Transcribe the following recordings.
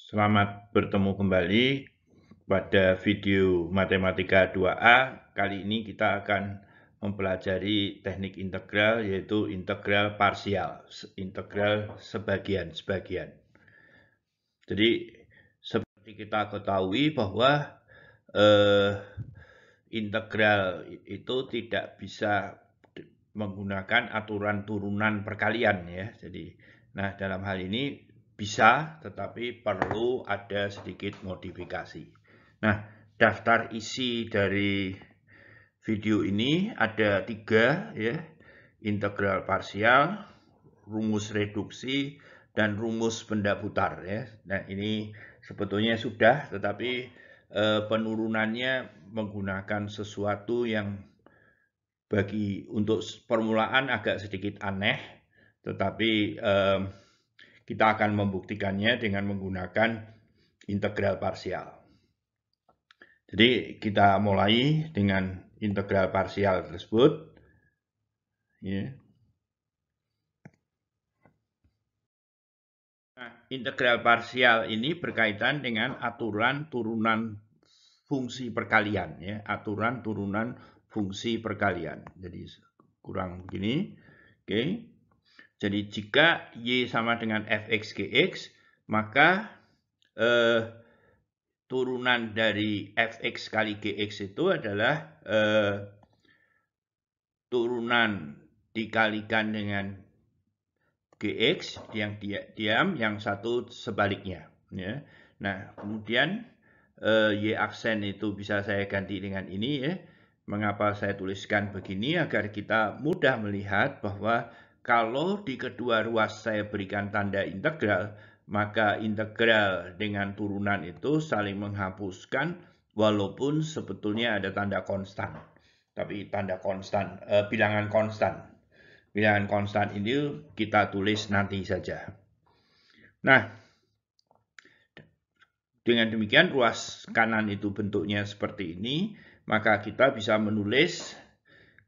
Selamat bertemu kembali pada video Matematika 2A. Kali ini kita akan mempelajari teknik integral, yaitu integral parsial, integral sebagian-sebagian. Jadi, seperti kita ketahui bahwa integral itu tidak bisa menggunakan aturan turunan perkalian ya. Jadi, dalam hal ini bisa, tetapi perlu ada sedikit modifikasi. Nah, daftar isi dari video ini ada 3 ya. Integral parsial, rumus reduksi, dan rumus benda putar ya. Nah, ini sebetulnya sudah, tetapi penurunannya menggunakan sesuatu yang untuk permulaan agak sedikit aneh, tetapi kita akan membuktikannya dengan menggunakan integral parsial. Jadi kita mulai dengan integral parsial tersebut. Ya. Nah, integral parsial ini berkaitan dengan aturan turunan fungsi perkalian, ya, aturan turunan fungsi perkalian. Jadi kurang begini, oke. Jadi jika y sama dengan fx gx, maka turunan dari fx kali gx itu adalah turunan dikalikan dengan gx yang diam, yang satu sebaliknya. Ya. Nah, kemudian y aksen itu bisa saya ganti dengan ini ya. Mengapa saya tuliskan begini? Agar kita mudah melihat bahwa kalau di kedua ruas saya berikan tanda integral, maka integral dengan turunan itu saling menghapuskan walaupun sebetulnya ada tanda konstan. Tapi tanda konstan, bilangan konstan. Bilangan konstan ini kita tulis nanti saja. Nah, dengan demikian ruas kanan itu bentuknya seperti ini, maka kita bisa menulis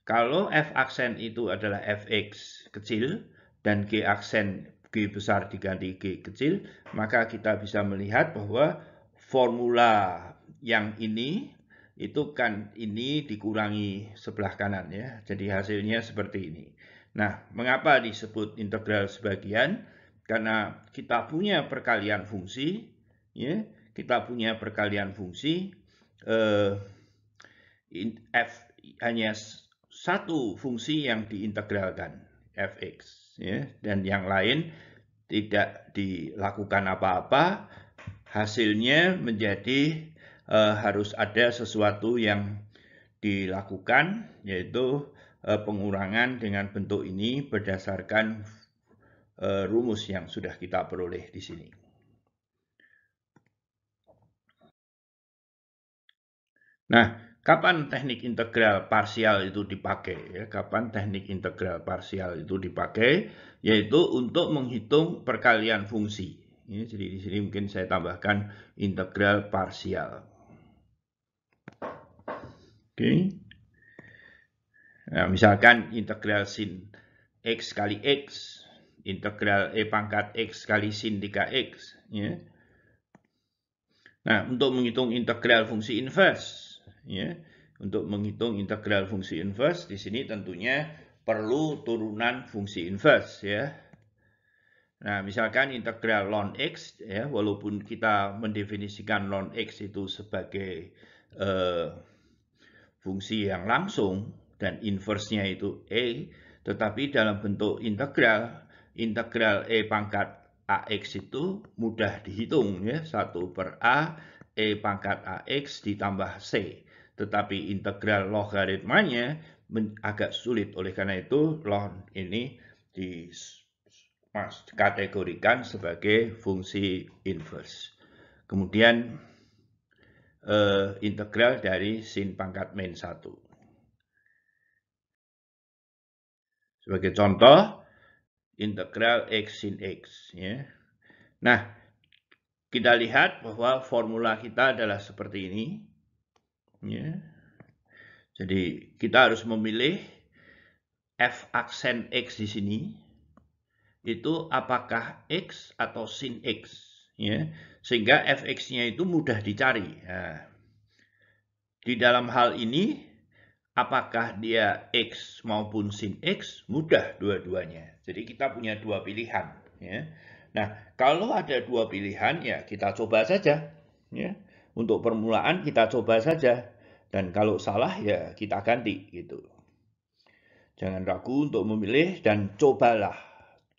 kalau f aksen itu adalah fx kecil dan g aksen g besar diganti g kecil, maka kita bisa melihat bahwa formula yang ini itu kan ini dikurangi sebelah kanan ya. Jadi hasilnya seperti ini. Nah, mengapa disebut integral sebagian? Karena kita punya perkalian fungsi, ya. Kita punya perkalian fungsi, f hanya satu fungsi yang diintegralkan, fx, ya, dan yang lain tidak dilakukan apa-apa. Hasilnya menjadi harus ada sesuatu yang dilakukan, yaitu pengurangan dengan bentuk ini berdasarkan rumus yang sudah kita peroleh di sini. Nah, kapan teknik integral parsial itu dipakai? Ya, kapan teknik integral parsial itu dipakai? Yaitu untuk menghitung perkalian fungsi. Ya, jadi di sini mungkin saya tambahkan integral parsial. Oke. Nah, misalkan integral sin x kali x, integral e pangkat x kali sin 3x. Ya. Nah, untuk menghitung integral fungsi inverse, ya, untuk menghitung integral fungsi inverse di sini tentunya perlu turunan fungsi inverse, ya. Nah, misalkan integral ln x, ya, walaupun kita mendefinisikan ln x itu sebagai fungsi yang langsung dan inverse-nya itu e, tetapi dalam bentuk integral e pangkat ax itu mudah dihitung ya, 1/a e pangkat ax ditambah c. Tetapi integral logaritmanya agak sulit, oleh karena itu ln ini dikategorikan sebagai fungsi inverse. Kemudian integral dari sin pangkat min 1. Sebagai contoh, integral x sin x. Ya. Nah, kita lihat bahwa formula kita adalah seperti ini. Ya. Jadi kita harus memilih f aksen x di sini. Itu apakah x atau sin x. ya, sehingga fx-nya itu mudah dicari. Nah, di dalam hal ini, apakah dia X maupun sin X? Mudah dua-duanya. Jadi kita punya dua pilihan. Ya. Nah, kalau ada dua pilihan, ya kita coba saja. Ya. Untuk permulaan kita coba saja. Dan kalau salah, ya kita ganti. Gitu. Jangan ragu untuk memilih dan cobalah.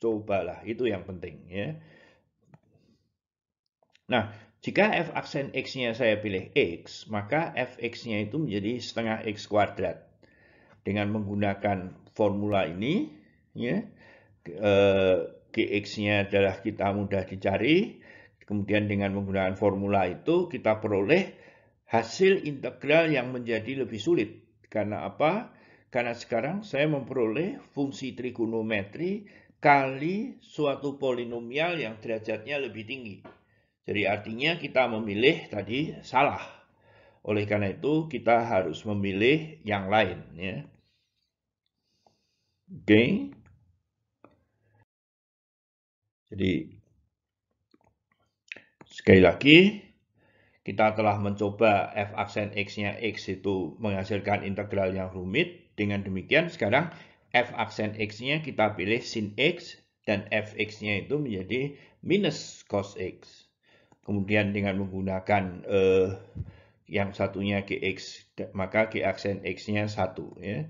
Cobalah, itu yang penting. Ya. Nah, jika f aksen X-nya saya pilih X, maka fx-nya itu menjadi setengah X kuadrat. Dengan menggunakan formula ini, ya, Gx-nya adalah kita mudah dicari, kemudian dengan menggunakan formula itu kita peroleh hasil integral yang menjadi lebih sulit. Karena apa? Karena sekarang saya memperoleh fungsi trigonometri kali suatu polinomial yang derajatnya lebih tinggi. Jadi artinya kita memilih tadi salah. Oleh karena itu kita harus memilih yang lain. Ya. Oke. Jadi sekali lagi kita telah mencoba f aksen x-nya x itu menghasilkan integral yang rumit. Dengan demikian sekarang f aksen x-nya kita pilih sin x dan fx-nya itu menjadi minus cos x. Kemudian dengan menggunakan yang satunya gx, maka g aksen x-nya 1. Ya.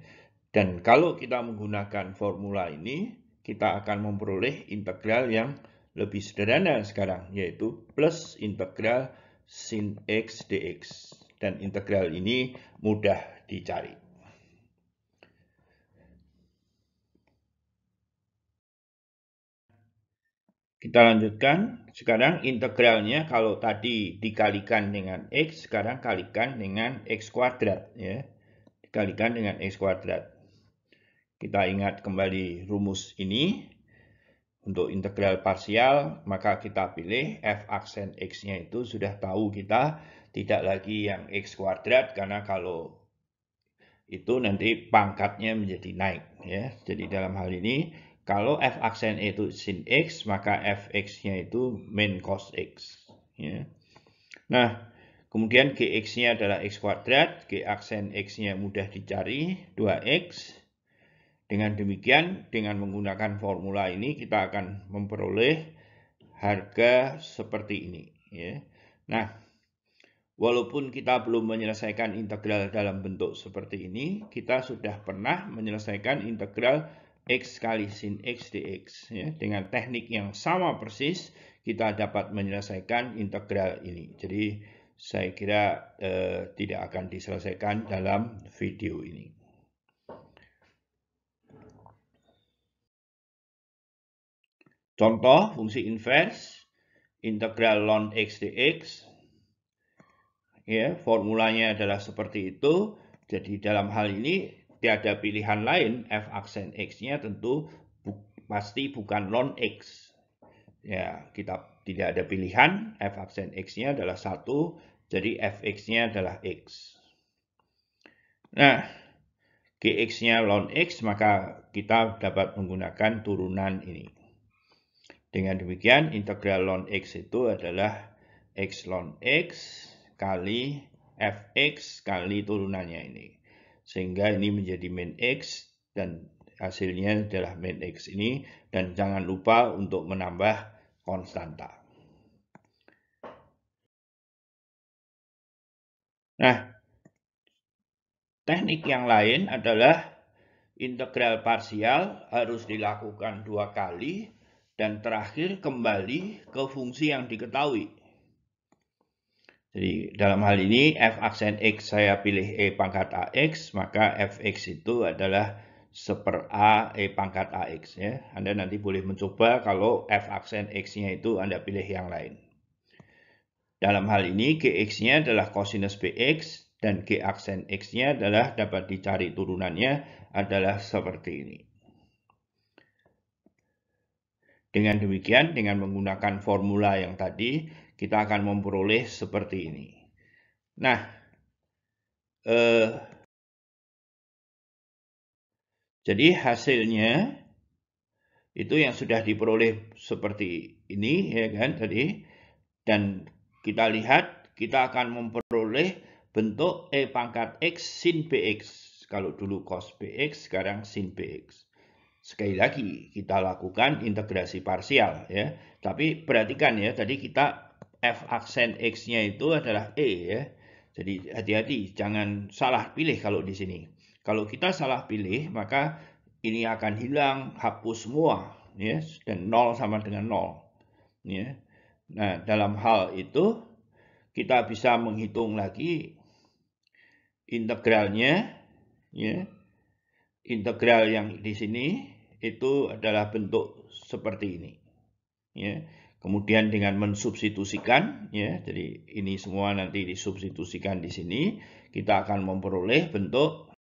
Dan kalau kita menggunakan formula ini, kita akan memperoleh integral yang lebih sederhana sekarang, yaitu plus integral sin x dx. Dan integral ini mudah dicari. Kita lanjutkan. Sekarang integralnya kalau tadi dikalikan dengan x, sekarang kalikan dengan x kuadrat. Ya. Dikalikan dengan x kuadrat. Kita ingat kembali rumus ini. Untuk integral parsial, maka kita pilih f aksen x-nya itu sudah tahu kita tidak lagi yang x kuadrat, karena kalau itu nanti pangkatnya menjadi naik. Ya. Jadi dalam hal ini, kalau f aksen itu sin x, maka fx-nya itu min cos x. Ya. Nah, kemudian gx-nya adalah x kuadrat, g aksen x-nya mudah dicari, 2x. Dengan demikian, dengan menggunakan formula ini, kita akan memperoleh harga seperti ini. Ya. Nah, walaupun kita belum menyelesaikan integral dalam bentuk seperti ini, kita sudah pernah menyelesaikan integral x kali sin x dx. Ya. Dengan teknik yang sama persis, kita dapat menyelesaikan integral ini. Jadi, saya kira tidak akan diselesaikan dalam video ini. Contoh fungsi inverse, integral ln x dx. Ya, formulanya adalah seperti itu. Jadi dalam hal ini tiada pilihan lain, f aksen x-nya tentu pasti bukan ln x. Ya, kita tidak ada pilihan, f aksen x-nya adalah 1, jadi fx-nya adalah x. Nah, gx-nya ln x, maka kita dapat menggunakan turunan ini. Dengan demikian, integral ln x itu adalah x ln x kali fx kali turunannya ini. Sehingga ini menjadi min x dan hasilnya adalah min x ini. Dan jangan lupa untuk menambah konstanta. Nah, teknik yang lain adalah integral parsial harus dilakukan 2 kali dan terakhir kembali ke fungsi yang diketahui. Jadi dalam hal ini f aksen x saya pilih e pangkat ax, maka fx itu adalah 1/a e pangkat ax. Ya. Anda nanti boleh mencoba kalau f aksen x-nya itu Anda pilih yang lain. Dalam hal ini gx-nya adalah cosinus bx dan g aksen x-nya adalah dapat dicari turunannya adalah seperti ini. Dengan demikian, dengan menggunakan formula yang tadi, kita akan memperoleh seperti ini. Nah, jadi hasilnya itu yang sudah diperoleh seperti ini, ya kan tadi. Dan kita lihat, kita akan memperoleh bentuk E pangkat X sin BX. Kalau dulu cos BX, sekarang sin BX. Sekali lagi, kita lakukan integrasi parsial, ya. Tapi perhatikan ya, tadi kita F aksen X-nya itu adalah E, ya. Jadi hati-hati, jangan salah pilih kalau di sini. Kalau kita salah pilih, maka ini akan hilang, hapus semua, ya, dan 0 sama dengan 0. Ya. Nah, dalam hal itu, kita bisa menghitung lagi integralnya, ya. Integral yang di sini itu adalah bentuk seperti ini. Ya. Kemudian dengan mensubstitusikan, ya, jadi ini semua nanti disubstitusikan di sini, kita akan memperoleh bentuk.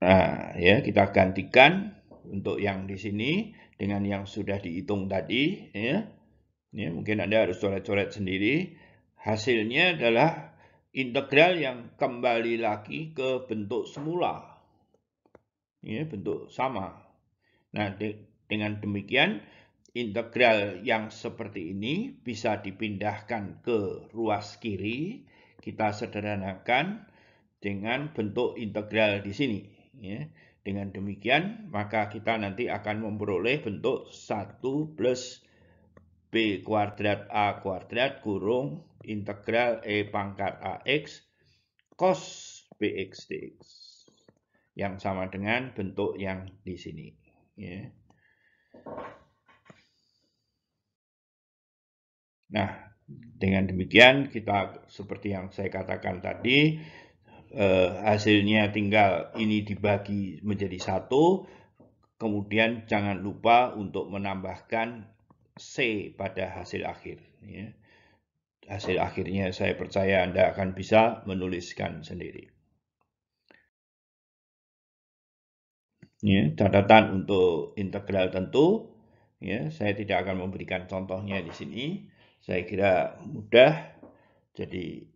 Nah, ya, kita gantikan untuk yang di sini dengan yang sudah dihitung tadi, ya. Ya, mungkin Anda harus coret-coret sendiri. Hasilnya adalah integral yang kembali lagi ke bentuk semula. Ya, bentuk sama. Nah, dengan demikian, integral yang seperti ini bisa dipindahkan ke ruas kiri. Kita sederhanakan dengan bentuk integral di sini. Ya. Dengan demikian, maka kita nanti akan memperoleh bentuk 1 plus B kuadrat A kuadrat kurung integral E pangkat AX cos BX dx. Yang sama dengan bentuk yang di sini. Ya. Nah, dengan demikian kita seperti yang saya katakan tadi, hasilnya tinggal ini dibagi menjadi 1, kemudian jangan lupa untuk menambahkan C pada hasil akhir. Ya. Hasil akhirnya saya percaya Anda akan bisa menuliskan sendiri. Ya, catatan untuk integral tentu, ya, saya tidak akan memberikan contohnya di sini. Saya kira mudah. Jadi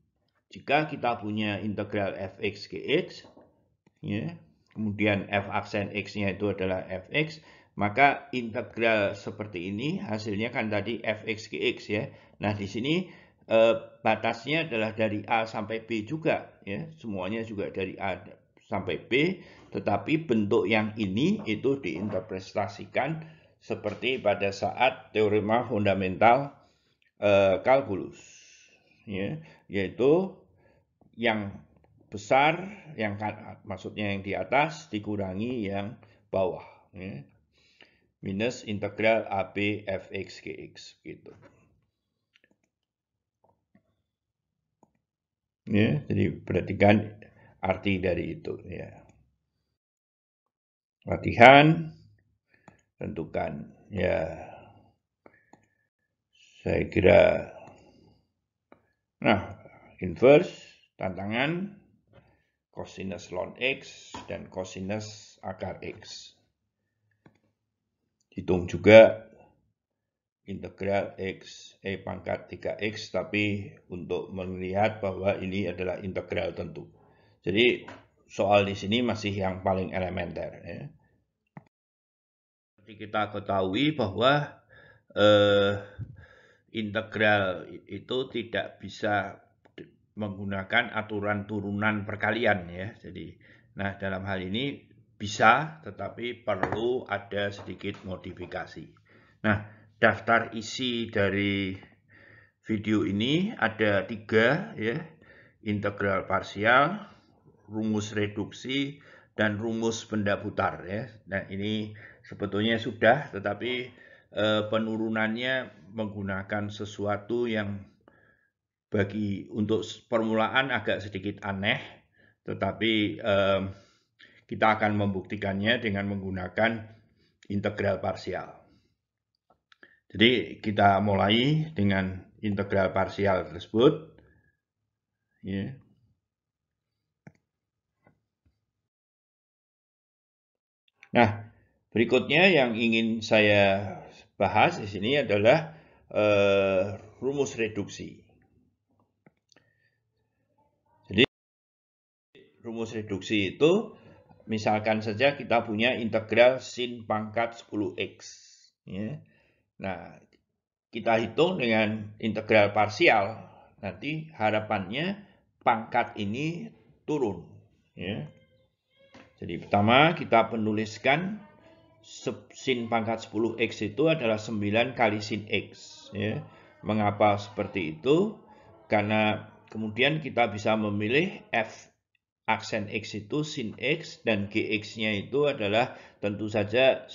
jika kita punya integral fx gx, ya, kemudian f aksen x-nya itu adalah fx, maka integral seperti ini hasilnya kan tadi fx gx, ya. Nah, di sini batasnya adalah dari A sampai B juga, ya. Semuanya juga dari A sampai B, tetapi bentuk yang ini itu diinterpretasikan seperti pada saat teorema fundamental kalkulus, ya, yaitu yang besar, yang maksudnya yang di atas dikurangi yang bawah, ya. Minus integral AB fx gx gitu. Ya, jadi perhatikan arti dari itu, ya. Latihan, tentukan, ya. Saya kira, nah, inverse, tantangan, cosinus ln X dan cosinus akar X. Hitung juga integral X E pangkat 3X, tapi untuk melihat bahwa ini adalah integral tentu. Jadi soal di sini masih yang paling elementer, ya. Seperti kita ketahui bahwa integral itu tidak bisa menggunakan aturan turunan perkalian, ya. Jadi, nah, dalam hal ini bisa, tetapi perlu ada sedikit modifikasi. Nah, daftar isi dari video ini ada 3, ya. Integral parsial, rumus reduksi, dan rumus benda putar, ya. Nah, ini sebetulnya sudah, tetapi penurunannya menggunakan sesuatu yang untuk permulaan agak sedikit aneh, tetapi kita akan membuktikannya dengan menggunakan integral parsial. Jadi kita mulai dengan integral parsial tersebut, ya. Nah, berikutnya yang ingin saya bahas di sini adalah rumus reduksi. Jadi rumus reduksi itu, misalkan saja kita punya integral sin pangkat 10x, ya. Nah, kita hitung dengan integral parsial. Nanti harapannya pangkat ini turun. Ya. Jadi pertama kita penuliskan sin pangkat 10x itu adalah 9 kali sin x. Ya. Mengapa seperti itu? Karena kemudian kita bisa memilih f aksen x itu sin x dan gx-nya itu adalah tentu saja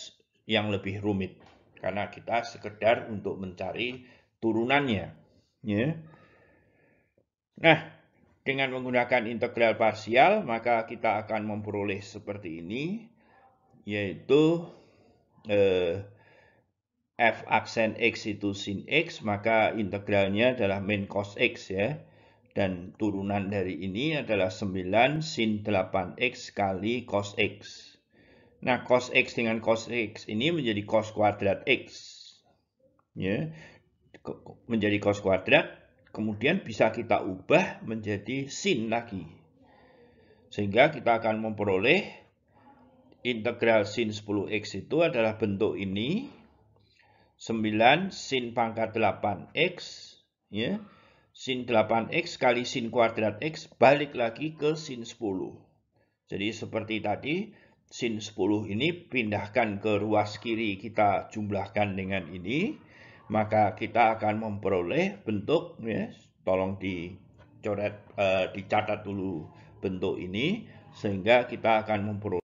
yang lebih rumit. Karena kita sekedar untuk mencari turunannya. Ya. Nah, dengan menggunakan integral parsial, maka kita akan memperoleh seperti ini, yaitu f aksen x itu sin x, maka integralnya adalah min cos x ya. Dan turunan dari ini adalah 9 sin 8x kali cos x. Nah, cos x dengan cos x ini menjadi cos kuadrat x. Ya, menjadi cos kuadrat, kemudian bisa kita ubah menjadi sin lagi. Sehingga kita akan memperoleh integral sin 10x itu adalah bentuk ini, 9 sin pangkat 8x, ya, sin 8x kali sin kuadrat x balik lagi ke sin 10. Jadi seperti tadi, sin 10 ini pindahkan ke ruas kiri, kita jumlahkan dengan ini, maka kita akan memperoleh bentuk, ya, tolong dicoret, dicatat dulu bentuk ini, sehingga kita akan memperoleh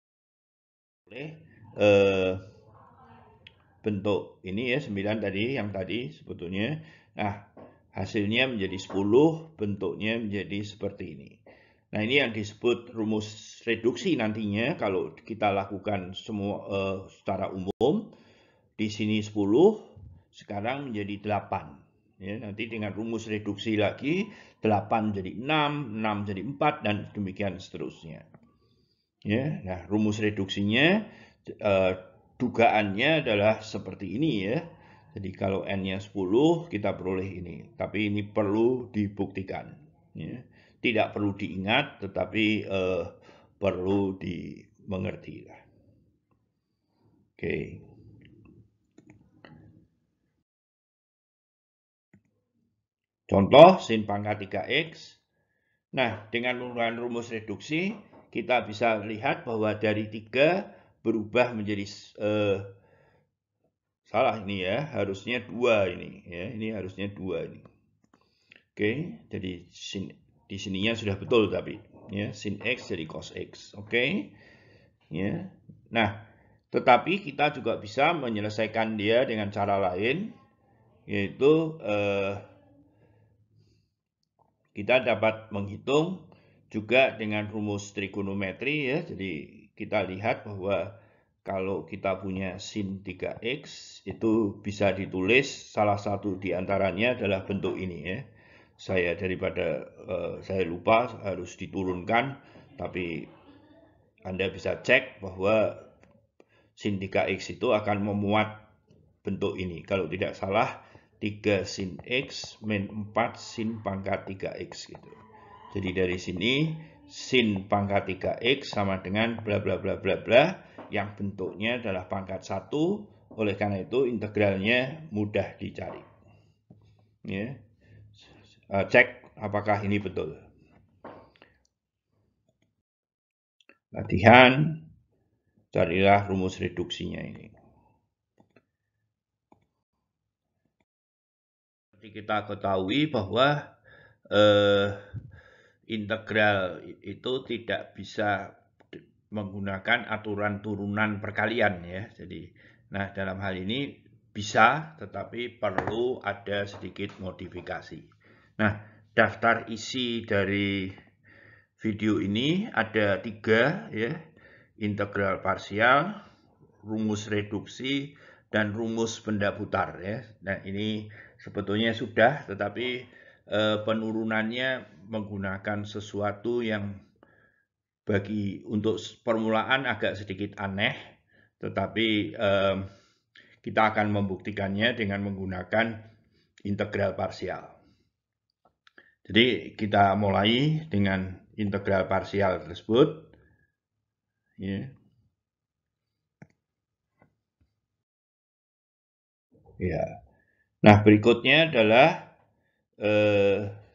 bentuk ini ya, 9 tadi, yang tadi sebetulnya. Nah, hasilnya menjadi 10, bentuknya menjadi seperti ini. Nah, ini yang disebut rumus reduksi nantinya kalau kita lakukan semua secara umum. Di sini 10, sekarang menjadi 8. Ya, nanti dengan rumus reduksi lagi, 8 jadi 6, 6 jadi 4, dan demikian seterusnya. Ya, nah, rumus reduksinya, dugaannya adalah seperti ini ya. Jadi kalau n-nya 10, kita peroleh ini. Tapi ini perlu dibuktikan. Ya. Tidak perlu diingat, tetapi perlu dimengerti. Oke. Contoh sin pangkat 3x. Nah, dengan menggunakan rumus reduksi, kita bisa lihat bahwa dari 3 berubah menjadi salah ini ya, harusnya 2 ini ya. Ini harusnya 2 ini. Oke, jadi di sininya sudah betul tapi ya, sin x jadi cos x. Oke. Ya. Nah, tetapi kita juga bisa menyelesaikan dia dengan cara lain, yaitu kita dapat menghitung juga dengan rumus trigonometri ya. Jadi kita lihat bahwa kalau kita punya sin 3x itu bisa ditulis, salah satu diantaranya adalah bentuk ini ya. Saya saya lupa harus diturunkan, tapi Anda bisa cek bahwa sin 3x itu akan memuat bentuk ini. Kalau tidak salah, 3 sin x min 4 sin pangkat 3x gitu. Jadi dari sini sin pangkat 3x sama dengan bla bla bla bla bla, yang bentuknya adalah pangkat 1. Oleh karena itu integralnya mudah dicari. Ya. Cek apakah ini betul. Latihan, carilah rumus reduksinya ini. Seperti kita ketahui bahwa integral itu tidak bisa menggunakan aturan turunan perkalian ya. Jadi, nah dalam hal ini bisa, tetapi perlu ada sedikit modifikasi. Nah, daftar isi dari video ini ada 3 ya, integral parsial, rumus reduksi, dan rumus benda putar ya. Nah, ini sebetulnya sudah, tetapi penurunannya menggunakan sesuatu yang untuk permulaan agak sedikit aneh, tetapi kita akan membuktikannya dengan menggunakan integral parsial. Jadi kita mulai dengan integral parsial tersebut. Ya. Ya. Nah, berikutnya adalah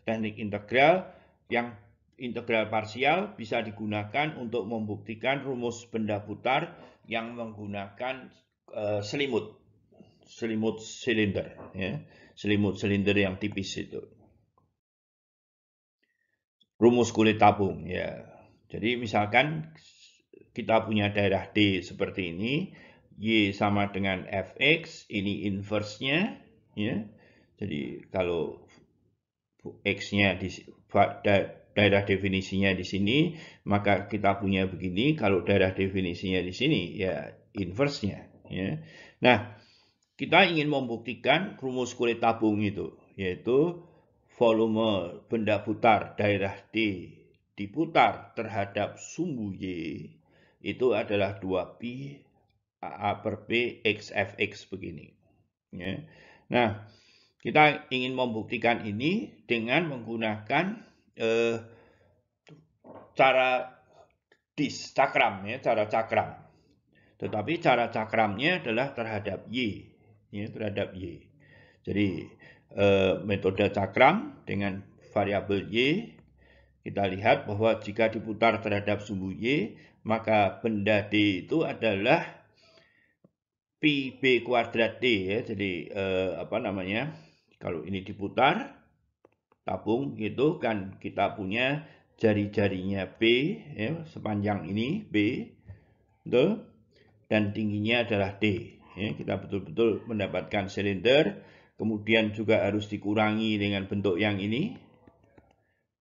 teknik integral yang integral parsial bisa digunakan untuk membuktikan rumus benda putar yang menggunakan selimut silinder, ya. Selimut silinder yang tipis itu. Rumus kulit tabung, ya. Jadi misalkan kita punya daerah D seperti ini, Y sama dengan Fx, ini inverse-nya, ya. Jadi kalau X-nya di daerah definisinya di sini, maka kita punya begini. Kalau daerah definisinya di sini, ya inverse-nya. Ya. Nah, kita ingin membuktikan rumus kulit tabung itu, yaitu volume benda putar daerah D diputar terhadap sumbu Y itu adalah 2pi A per P X Fx begini. Ya. Nah, kita ingin membuktikan ini dengan menggunakan cara cakram, ya, cara cakram. Tetapi cara cakramnya adalah terhadap Y, ya, terhadap Y. Jadi metode cakram dengan variabel Y, kita lihat bahwa jika diputar terhadap sumbu Y, maka benda D itu adalah pi B kuadrat D, ya. Jadi apa namanya? Kalau ini diputar tabung gitu kan, kita punya jari-jarinya B, ya, sepanjang ini B, betul, dan tingginya adalah D. Ya, kita betul-betul mendapatkan silinder. Kemudian juga harus dikurangi dengan bentuk yang ini,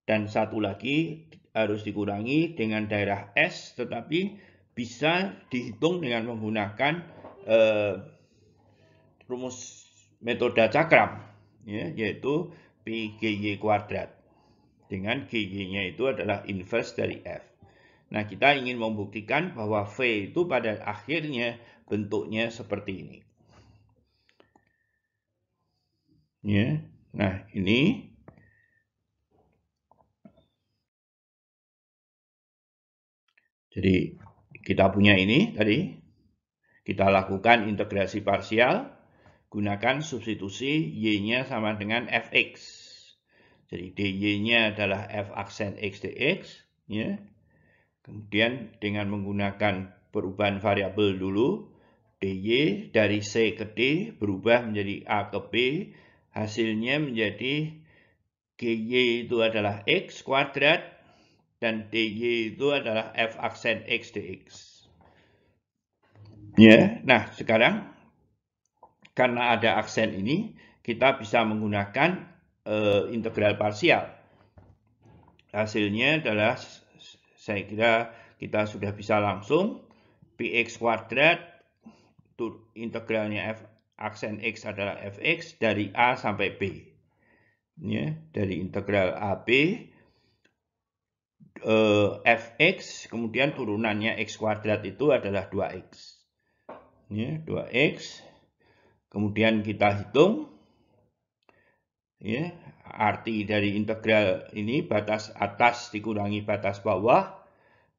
dan satu lagi harus dikurangi dengan daerah S, tetapi bisa dihitung dengan menggunakan rumus metode cakram, ya, yaitu PGY kuadrat. Dengan GY-nya itu adalah inverse dari F. Nah, kita ingin membuktikan bahwa V itu pada akhirnya bentuknya seperti ini. Ya. Nah, ini jadi kita punya ini tadi. Kita lakukan integrasi parsial, gunakan substitusi Y-nya sama dengan Fx. Jadi dy-nya adalah F aksen X dx, ya. Kemudian dengan menggunakan perubahan variabel dulu, dy dari C ke D berubah menjadi A ke B, hasilnya menjadi gy itu adalah X kuadrat, dan dy itu adalah F aksen X dx. Ya, nah sekarang karena ada aksen ini, kita bisa menggunakan integral parsial. Hasilnya adalah, saya kira kita sudah bisa langsung, px kuadrat, integralnya F aksen X adalah Fx dari A sampai B. Ya, dari integral AB, Fx, kemudian turunannya X kuadrat itu adalah 2X. Ya, 2X. Kemudian kita hitung, ya, arti dari integral ini batas atas dikurangi batas bawah,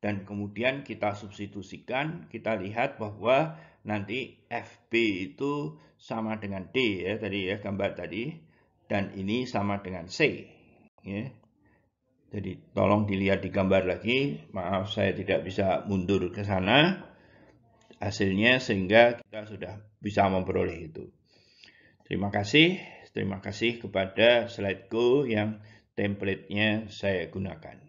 dan kemudian kita substitusikan, kita lihat bahwa nanti FB itu sama dengan D, ya, tadi, ya, gambar tadi, dan ini sama dengan C, ya. Jadi tolong dilihat di gambar lagi, maaf saya tidak bisa mundur ke sana hasilnya, sehingga kita sudah bisa memperoleh itu. Terima kasih kepada SlideGo yang template-nya saya gunakan.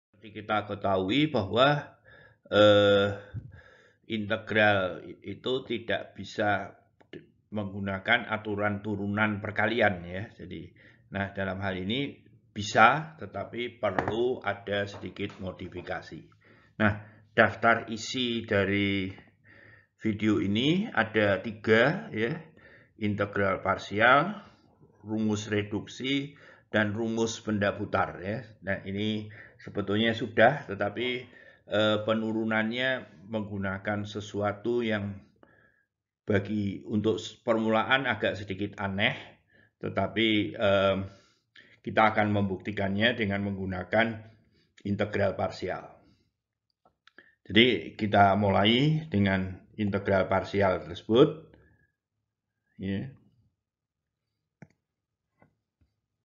Seperti kita ketahui bahwa integral itu tidak bisa menggunakan aturan turunan perkalian, ya. Jadi, nah dalam hal ini bisa, tetapi perlu ada sedikit modifikasi. Nah, daftar isi dari video ini ada 3, ya. Integral parsial, rumus reduksi, dan rumus benda putar, ya. Nah, ini sebetulnya sudah, tetapi penurunannya menggunakan sesuatu yang untuk permulaan agak sedikit aneh, tetapi kita akan membuktikannya dengan menggunakan integral parsial. Jadi kita mulai dengan integral parsial tersebut, ya,